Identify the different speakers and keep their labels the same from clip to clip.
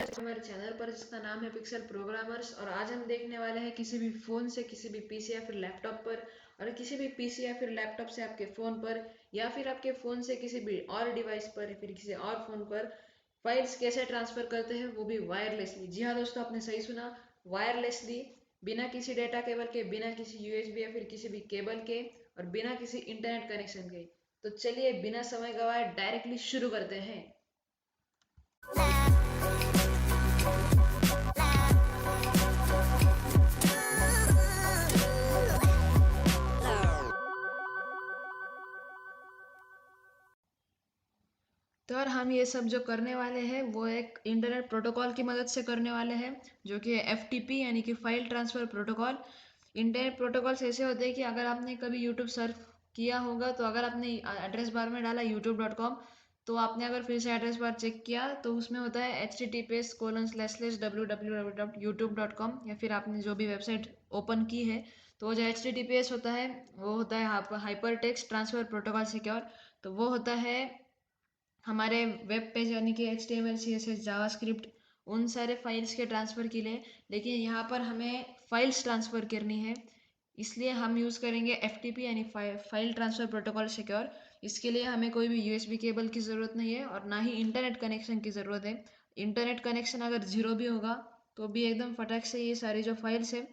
Speaker 1: हमारे चैनल पर जिसका नाम है पिक्सल प्रोग्रामर्स, और आज हम देखने वाले हैं किसी भी फ़ोन से किसी भी पीसी या फिर लैपटॉप पर, और किसी भी पीसी या फिर लैपटॉप से आपके फ़ोन पर, या फिर आपके फ़ोन से किसी भी और डिवाइस पर या फिर किसी और फ़ोन पर फाइल्स कैसे ट्रांसफ़र करते हैं, वो भी वायरलेसली। जी हाँ दोस्तों, आपने सही सुना, वायरलेसली, बिना किसी डेटा केबल के, बिना किसी यूएसबी या फिर किसी भी केबल के, और बिना किसी इंटरनेट कनेक्शन के। तो चलिए बिना समय गवाए डायरेक्टली शुरू करते हैं। तो और हम ये सब जो करने वाले हैं वो एक इंटरनेट प्रोटोकॉल की मदद से करने वाले हैं, जो कि FTP यानी कि file transfer protocol. Internet protocols ऐसे होते हैं कि अगर आपने कभी यूट्यूब सर्फ किया होगा, तो अगर आपने एड्रेस बार में डाला youtube.com, तो आपने अगर फिर से एड्रेस बार चेक किया तो उसमें होता है https://www.youtube.com, या फिर आपने जो भी वेबसाइट ओपन की है, तो वो जो https होता है वो होता है hyper text transfer protocol secure. तो वो होता है हमारे वेब पेज यानी कि HTML CSS जावास्क्रिप्ट, उन सारे फाइल्स के ट्रांसफ़र के लिए। लेकिन यहाँ पर हमें फाइल्स ट्रांसफ़र करनी है, इसलिए हम यूज़ करेंगे FTP यानी फाइल ट्रांसफ़र प्रोटोकॉल सिक्योर। इसके लिए हमें कोई भी USB केबल की ज़रूरत नहीं है और ना ही इंटरनेट कनेक्शन की ज़रूरत है। इंटरनेट कनेक्शन अगर ज़ीरो भी होगा तो भी एकदम फटाक से ये सारी जो फाइल्स है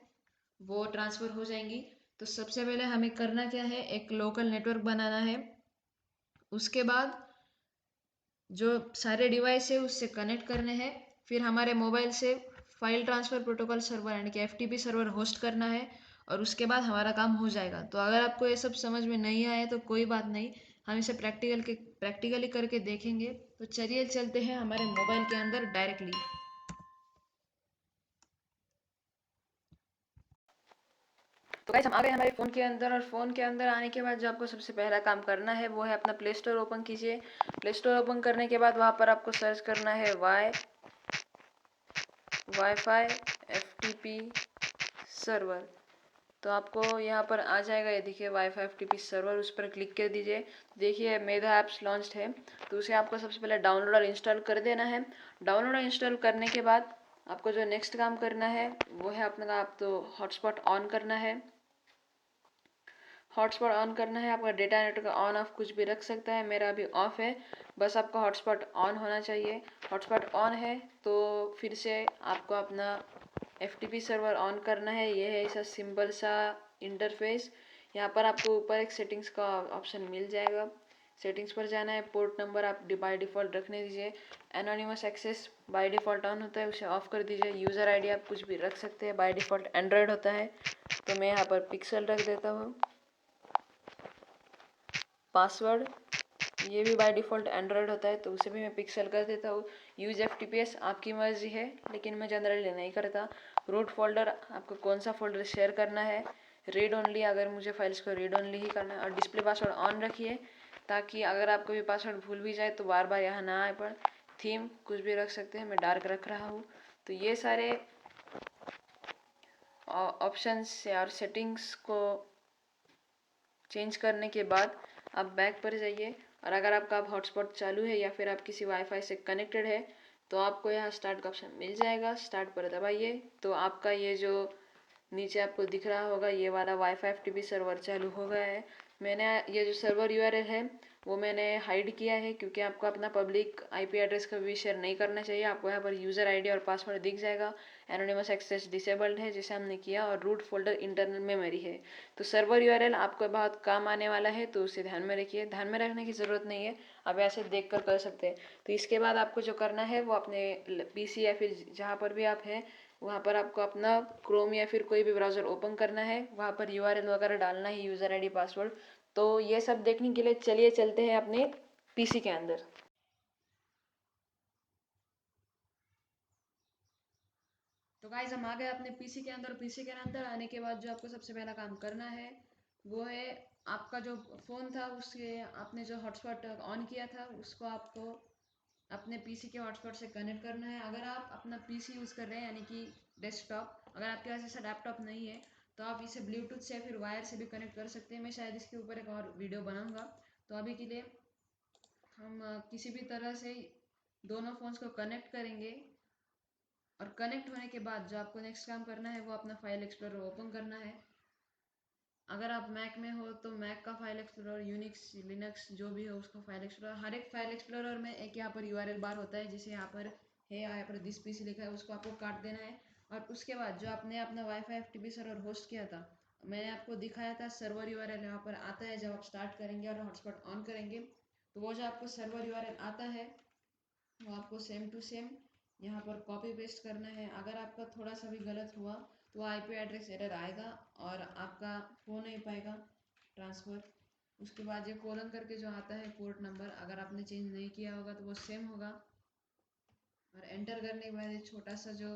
Speaker 1: वो ट्रांसफ़र हो जाएंगी। तो सबसे पहले हमें करना क्या है, एक लोकल नेटवर्क बनाना है। उसके बाद जो सारे डिवाइस है उससे कनेक्ट करने हैं। फिर हमारे मोबाइल से फाइल ट्रांसफ़र प्रोटोकॉल सर्वर यानी कि FTP सर्वर होस्ट करना है, और उसके बाद हमारा काम हो जाएगा। तो अगर आपको ये सब समझ में नहीं आए तो कोई बात नहीं, हम इसे प्रैक्टिकली करके देखेंगे। तो चलिए चलते हैं हमारे मोबाइल के अंदर डायरेक्टली। तो गाइस हम आ गए हमारे फ़ोन के अंदर, और फ़ोन के अंदर आने के बाद जो आपको सबसे पहला काम करना है वो है अपना प्ले स्टोर ओपन कीजिए। प्ले स्टोर ओपन करने के बाद वहाँ पर आपको सर्च करना है वाईफाई FTP सर्वर। तो आपको यहाँ पर आ जाएगा, ये देखिए वाईफाई FTP सर्वर, उस पर क्लिक कर दीजिए। देखिए मेगा ऐप्स लॉन्च्ड है, तो उसे आपको सबसे पहले डाउनलोड और इंस्टॉल कर देना है। डाउनलोड और इंस्टॉल करने के बाद आपको जो नेक्स्ट काम करना है वो है अपना, आप तो हॉटस्पॉट ऑन करना है। हॉटस्पॉट ऑन करना है, आपका डेटा नेटवर्क ऑन ऑफ कुछ भी रख सकता है, मेरा अभी ऑफ है। बस आपका हॉटस्पॉट ऑन होना चाहिए। हॉटस्पॉट ऑन है तो फिर से आपको अपना FTP सर्वर ऑन करना है। ये है ऐसा सिंपल सा इंटरफेस। यहाँ पर आपको ऊपर एक सेटिंग्स का ऑप्शन मिल जाएगा, सेटिंग्स पर जाना है। पोर्ट नंबर आप बाय डिफ़ॉल्ट रखने दीजिए। Anonymous access by default on होता है, उसे ऑफ कर दीजिए। यूज़र ID आप कुछ भी रख सकते हैं, बाय डिफ़ॉल्ट एंड्रॉयड होता है, तो मैं यहाँ पर पिक्सल रख देता हूँ। पासवर्ड ये भी बाय डिफ़ॉल्ट एंड्रॉयड होता है, तो उसे भी मैं पिक्सल कर देता हूँ। यूज़ FTPS आपकी मर्जी है, लेकिन मैं जनरली नहीं करता। रूट फोल्डर आपको कौन सा फोल्डर शेयर करना है, रीड ओनली, अगर मुझे फाइल्स को रीड ओनली ही करना है। और डिस्प्ले पासवर्ड ऑन रखिए, ताकि अगर आपको भी पासवर्ड भूल भी जाए तो बार बार यहाँ ना आए। पर थीम कुछ भी रख सकते हैं, मैं डार्क रख रहा हूँ। तो ये सारे ऑप्शंस और सेटिंग्स को चेंज करने के बाद आप बैक पर जाइए, और अगर आपका हॉटस्पॉट चालू है या फिर आप किसी वाईफाई से कनेक्टेड है तो आपको यहाँ स्टार्ट का ऑप्शन मिल जाएगा। स्टार्ट पर दबाइए तो आपका ये जो नीचे आपको दिख रहा होगा ये वाला वाईफाई FTP सर्वर चालू हो गया है। मैंने ये जो सर्वर URL है वो मैंने हाइड किया है, क्योंकि आपको अपना पब्लिक IP एड्रेस कभी भी शेयर नहीं करना चाहिए। आपको यहाँ पर यूज़र ID और पासवर्ड दिख जाएगा। एनोनिमस एक्सेस डिसेबल्ड है जैसे हमने किया, और रूट फोल्डर इंटरनल मेमोरी है। तो सर्वर URL आपको बहुत काम आने वाला है, तो उसे ध्यान में रखिए। ध्यान में रखने की ज़रूरत नहीं है, आप ऐसे देख कर सकते हैं। तो इसके बाद आपको जो करना है वो अपने PC या फिर जहाँ पर भी आप हैं वहाँ पर आपको अपना क्रोम या फिर कोई भी ब्राउज़र ओपन करना है, वहाँ पर URL वगैरह डालना है, यूज़र ID पासवर्ड। तो ये सब देखने के लिए चलिए चलते हैं अपने PC के अंदर। तो गाइज हम आ गए अपने PC के अंदर। PC के अंदर आने के बाद जो आपको सबसे पहला काम करना है वो है, आपका जो फ़ोन था उसके आपने जो हॉटस्पॉट ऑन किया था उसको आपको अपने PC के हॉटस्पॉट से कनेक्ट करना है। अगर आप अपना PC यूज़ कर रहे हैं यानी कि डेस्कटॉप, अगर आपके पास ऐसा लैपटॉप नहीं है तो आप इसे ब्लूटूथ से या फिर वायर से भी कनेक्ट कर सकते हैं। मैं शायद इसके ऊपर एक और वीडियो बनाऊंगा। तो अभी के लिए हम किसी भी तरह से दोनों फ़ोन्स को कनेक्ट करेंगे। और कनेक्ट होने के बाद जो आपको नेक्स्ट काम करना है वो अपना फाइल एक्सप्लोरर ओपन करना है। अगर आप मैक में हो तो मैक का फाइल एक्सप्लोरर, यूनिक्स लिनक्स जो भी हो उसका फाइल एक्सप्लोरर। हर एक फाइल एक्सप्लोरर में एक यहाँ पर यूआरएल बार होता है, जैसे यहाँ पर है, यहाँ पर दिस पीसी लिखा है, उसको आपको काट देना है। और उसके बाद जो आपने अपना वाईफाई एफटीपी सर्वर होस्ट किया था, मैंने आपको दिखाया था सर्वर यूआरएल यहाँ पर आता है जब आप स्टार्ट करेंगे और हॉटस्पॉट ऑन करेंगे। तो वो जो आपको सर्वर यूआरएल आता है वो आपको सेम टू सेम यहाँ पर कॉपी पेस्ट करना है। अगर आपका थोड़ा सा भी गलत हुआ तो आईपी एड्रेस एरर आएगा और आपका हो नहीं पाएगा ट्रांसफ़र। उसके बाद ये कोलन करके जो आता है पोर्ट नंबर, अगर आपने चेंज नहीं किया होगा तो वो सेम होगा। और एंटर करने के बाद एक छोटा सा जो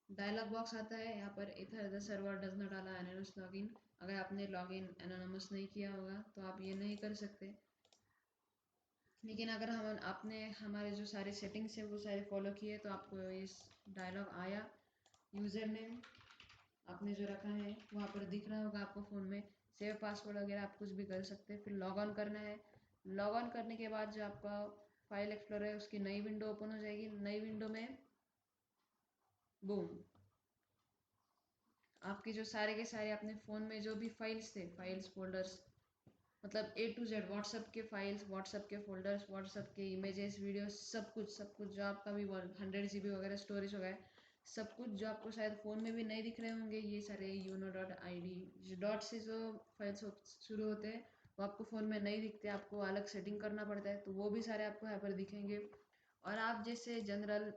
Speaker 1: डायलॉग बॉक्स आता है, यहाँ पर इधर the server does not allow anonymous login. अगर आपने लॉगिन एनोनिमस नहीं किया होगा तो आप ये नहीं कर सकते। लेकिन अगर हम आपने हमारे जो सारे सेटिंग्स है वो सारे फॉलो किए तो आपको इस डायलॉग आया। यूज़र नेम आपने जो रखा है वहाँ पर दिख रहा होगा आपको फ़ोन में। सेव पासवर्ड वगैरह आप कुछ भी कर सकते हैं। फिर लॉग ऑन करना है। लॉग ऑन करने के बाद जो आपका फाइल एक्सप्लोरर है उसकी नई विंडो ओपन हो जाएगी। नई विंडो में बूम, आपके जो सारे के सारे अपने फ़ोन में जो भी फाइल्स थे, फाइल्स फोल्डर्स, मतलब A to Z, व्हाट्सअप के फाइल्स, व्हाट्सअप के फोल्डर्स, व्हाट्सअप के इमेजेस, वीडियोस, सब कुछ जो आपका भी 100 GB वगैरह स्टोरेज हो गया है, सब कुछ जो आपको शायद फ़ोन में भी नहीं दिख रहे होंगे, ये सारे uno.id डॉट से जो फाइल्स शुरू होते हैं वो आपको फ़ोन में नहीं दिखते, आपको अलग सेटिंग करना पड़ता है। तो वो भी सारे आपको यहाँ पर दिखेंगे। और आप जैसे जनरल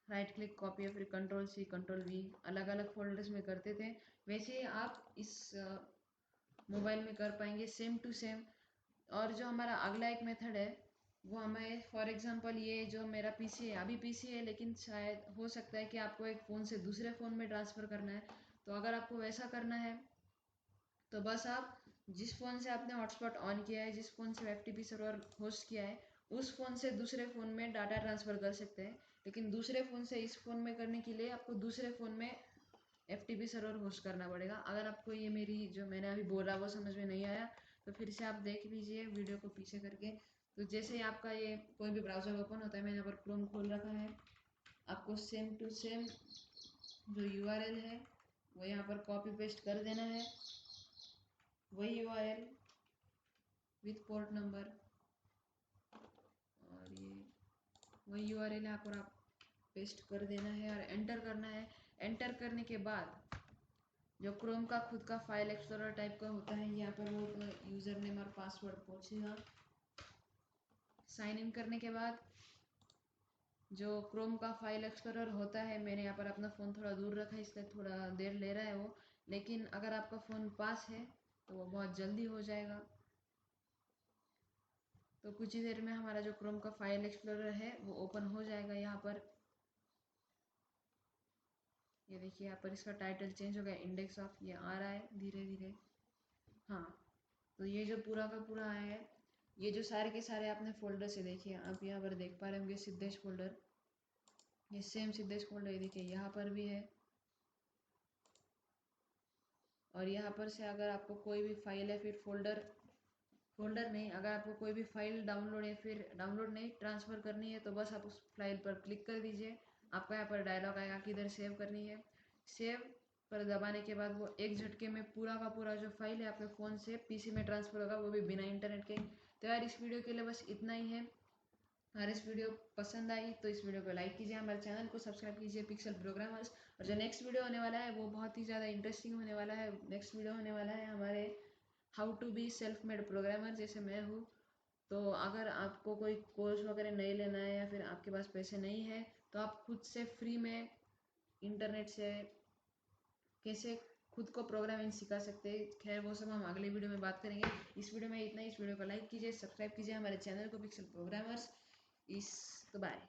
Speaker 1: राइट क्लिक कॉपी या फिर कंट्रोल C कंट्रोल V अलग अलग फोल्डर्स में करते थे, वैसे ही आप इस मोबाइल में कर पाएंगे सेम टू सेम। और जो हमारा अगला एक मेथड है वो हमें, फॉर एग्जांपल ये जो मेरा पीसी है, अभी पीसी है लेकिन शायद हो सकता है कि आपको एक फ़ोन से दूसरे फ़ोन में ट्रांसफ़र करना है। तो अगर आपको वैसा करना है तो बस आप जिस फ़ोन से आपने हॉटस्पॉट ऑन किया है, जिस फ़ोन से एफटीपी सर्वर होस्ट किया है, उस फ़ोन से दूसरे फ़ोन में डाटा ट्रांसफ़र कर सकते हैं। लेकिन दूसरे फ़ोन से इस फ़ोन में करने के लिए आपको दूसरे फ़ोन में एफटीपी सर्वर होस्ट करना पड़ेगा। अगर आपको ये मेरी जो मैंने अभी बोला वो समझ में नहीं आया तो फिर से आप देख लीजिए वीडियो को पीछे करके। तो जैसे ही आपका ये कोई भी ब्राउज़र ओपन होता है, मैंने यहाँ पर क्रोम खोल रखा है, आपको सेम टू सेम जो यूआरएल है वो यहाँ पर कॉपी पेस्ट कर देना है। वही यूआरएल विथ पोर्ट नंबर और ये वही यूआरएल यहाँ पर आप पेस्ट कर देना है और एंटर करना है। एंटर करने के बाद जो क्रोम का खुद का फाइल एक्सप्लोरर टाइप का होता है, यहाँ पर वो यूज़र नेम और पासवर्ड पूछेगा। साइन इन करने के बाद जो क्रोम का फाइल एक्सप्लोरर होता है, मैंने यहाँ पर अपना फ़ोन थोड़ा दूर रखा है इसलिए थोड़ा देर ले रहा है वो, लेकिन अगर आपका फ़ोन पास है तो वो बहुत जल्दी हो जाएगा। तो कुछ ही देर में हमारा जो क्रोम का फाइल एक्सप्लोरर है वो ओपन हो जाएगा। यहाँ पर ये देखिए, यहाँ पर इसका टाइटल चेंज हो गया, इंडेक्स ऑफ, ये आ रहा है धीरे धीरे। हाँ, तो ये जो पूरा का पूरा आया है, ये जो सारे के सारे आपने फोल्डर से देखिए, आप यहाँ पर देख पा रहे होंगे सिद्धेश फोल्डर, ये सेम सिद्धेश फोल्डर, ये देखिए यहाँ पर भी है। और यहाँ पर से अगर आपको कोई भी फाइल है फिर फोल्डर नहीं, अगर आपको कोई भी फाइल डाउनलोड या फिर डाउनलोड नहीं ट्रांसफ़र करनी है तो बस आप उस फाइल पर क्लिक कर दीजिए। आपका यहाँ पर डायलॉग आएगा कि इधर सेव करनी है। सेव पर दबाने के बाद वो एक झटके में पूरा का पूरा जो फाइल है आपके फ़ोन से पीसी में ट्रांसफ़र होगा, वो भी बिना इंटरनेट के। तो यार इस वीडियो के लिए बस इतना ही है। अगर इस वीडियो पसंद आई तो इस वीडियो को लाइक कीजिए, हमारे चैनल को सब्सक्राइब कीजिए पिक्सल प्रोग्रामर्स। और जो नेक्स्ट वीडियो होने वाला है वो बहुत ही ज़्यादा इंटरेस्टिंग होने वाला है। नेक्स्ट वीडियो होने वाला है हमारे how to be self made programmer, जैसे मैं हूँ। तो अगर आपको कोई कोर्स वगैरह नहीं लेना है या फिर आपके पास पैसे नहीं है तो आप खुद से फ्री में इंटरनेट से कैसे खुद को प्रोग्रामिंग सिखा सकते हैं। खैर वो सब हम अगले वीडियो में बात करेंगे। इस वीडियो में इतना ही। इस वीडियो को लाइक कीजिए, सब्सक्राइब कीजिए हमारे चैनल को पिक्सल प्रोग्रामर्स। इस तो बाय।